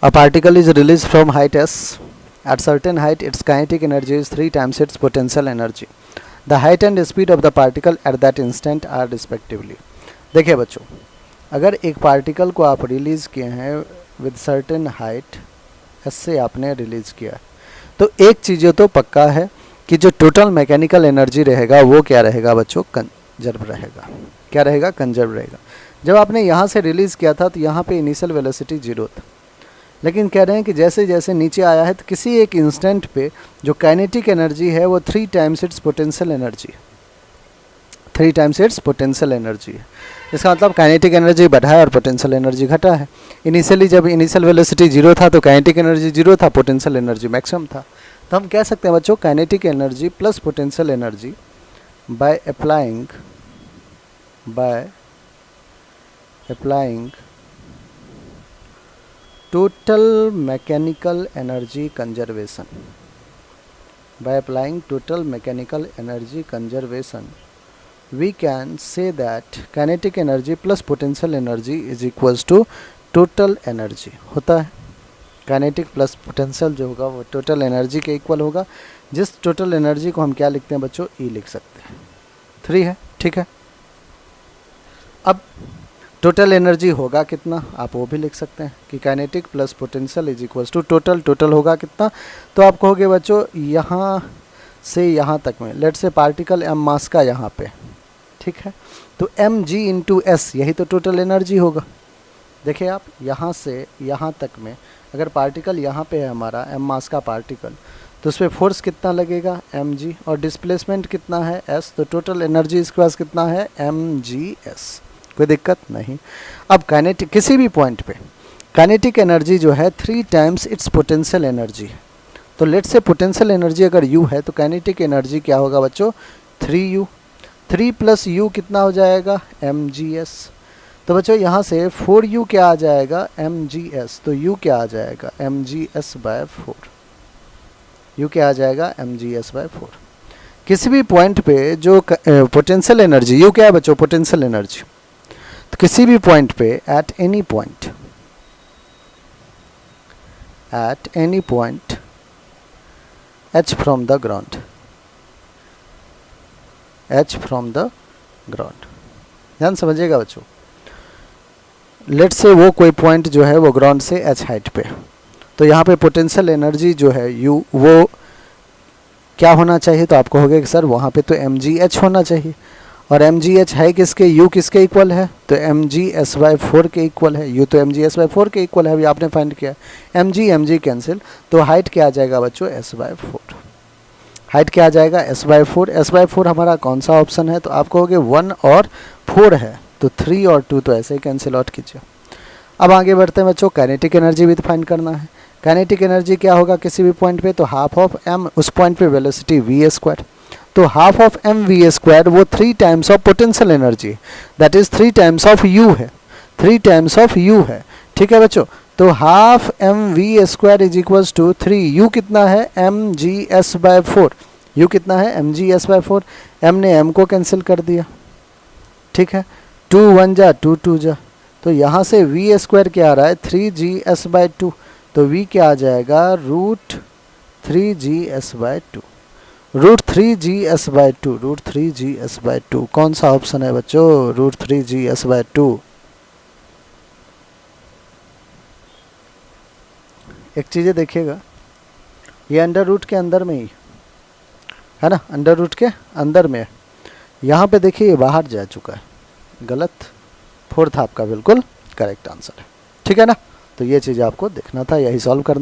A particle is released from height s. At certain height, its kinetic energy is 3 times its potential energy. The height and speed of the particle at that instant are respectively. देखिए बच्चों, अगर एक particle को आप release किए हैं with certain height S से आपने रिलीज़ किया, तो एक चीज़ तो पक्का है कि जो टोटल मैकेनिकल एनर्जी रहेगा वो क्या रहेगा बच्चों, कंजर्व रहेगा। क्या रहेगा? कंजर्व रहेगा। जब आपने यहाँ से रिलीज़ किया था तो यहाँ पे इनिशियल वेलोसिटी 0 था, लेकिन कह रहे हैं कि जैसे जैसे नीचे आया है तो किसी एक इंस्टेंट पे जो काइनेटिक एनर्जी है वो 3 times it's potential energy, 3 times it's potential energy है। इसका मतलब काइनेटिक एनर्जी बढ़ा है और पोटेंशियल एनर्जी घटा है। इनिशियली जब इनिशियल वेलोसिटी 0 था तो काइनेटिक एनर्जी 0 था, पोटेंशियल एनर्जी मैक्सिमम था। तो हम कह सकते हैं बच्चों kinetic energy plus potential energy by applying total mechanical energy conservation, by applying total mechanical energy conservation we can say that kinetic energy plus potential energy is equals to total energy होता है। kinetic plus potential जो होगा वो total energy के equal होगा, जिस total energy को हम क्या लिखते हैं बच्चों, E लिख सकते हैं। 3 है, ठीक है। अब टोटल एनर्जी होगा कितना, आप वो भी लिख सकते हैं कि kinetic plus potential is equals to total होगा कितना। तो आप कहोगे बच्चों यहाँ से यहाँ तक में, लेट से पार्टिकल एम मास का यहाँ पे, ठीक है, तो एम जी इंटू एस यही तो टोटल एनर्जी होगा। देखिए आप यहाँ से यहाँ तक में अगर पार्टिकल यहाँ पे है हमारा एम मास का पार्टिकल, तो उस पर फोर्स कितना लगेगा, एम जी, और डिस्प्लेसमेंट कितना है, एस, तो टोटल एनर्जी इसके पास कितना है, एम जी एस। कोई दिक्कत नहीं। अब काइनेटिक किसी भी पॉइंट पे काइनेटिक एनर्जी जो है 3 टाइम्स इट्स पोटेंशियल एनर्जी है। तो लेट से पोटेंशियल एनर्जी अगर u है तो काइनेटिक एनर्जी क्या होगा बच्चों, 3u। 3 प्लस u कितना हो जाएगा, mgs। तो बच्चों यहाँ से 4u क्या आ जाएगा, mgs। तो u क्या आ जाएगा, mgs/4। u क्या आ जाएगा, mgs/4। किसी भी पॉइंट पे जो पोटेंशियल एनर्जी u क्या है बच्चों, पोटेंशियल एनर्जी, तो किसी भी पॉइंट पे at any point h from the ground, ध्यान समझिएगा बच्चों। लेट से वो कोई पॉइंट जो है वो ग्राउंड से h हाइट पे, तो यहाँ पे पोटेंशियल एनर्जी जो है u वो क्या होना चाहिए, तो आप कहोगे कि सर वहाँ पे तो mgh होना चाहिए, और mgh है किसके, u किसके इक्वल है, तो mgs/4 के इक्वल है। u तो mgs/4 के इक्वल है, अभी आपने फाइंड किया। mg कैंसिल, तो हाइट क्या आ जाएगा बच्चों, s/4। हाइट क्या आ जाएगा, s/4। s/4 हमारा कौन सा ऑप्शन है, तो आप कहोगे 1 और 4 है, तो 3 और 2 तो ऐसे ही कैंसिल आउट कीजिए। अब आगे बढ़ते हैं बच्चों, काइनेटिक एनर्जी भी फाइंड करना है। काइनेटिक एनर्जी क्या होगा किसी भी पॉइंट पे, तो हाफ ऑफ m, उस पॉइंट पे वेलोसिटी v², तो हाफ ऑफ mv² वो 3 times of potential energy, that is 3 times of u है, 3 टाइम्स ऑफ u है, ठीक है बच्चों। तो half mv² is equals to 3, u कितना है, mgs/4, u कितना है, mgs/4। m ने m को कैंसिल कर दिया, ठीक है, 2 1 जा 2 2 जा, तो यहाँ से v² क्या आ रहा है, 3gs/2, तो v क्या आ जाएगा, √3gs/2, √3gs/2। कौन सा ऑप्शन है बच्चों, √3gs/2। एक चीज़ें देखिएगा, ये अंडर रूट के अंदर में ही है ना, अंडर रूट के अंदर में, यहाँ पे देखिए ये बाहर जा चुका है, गलत। 4th आपका बिल्कुल करेक्ट आंसर है, ठीक है ना। तो ये चीज़ आपको देखना था, यही सॉल्व करना।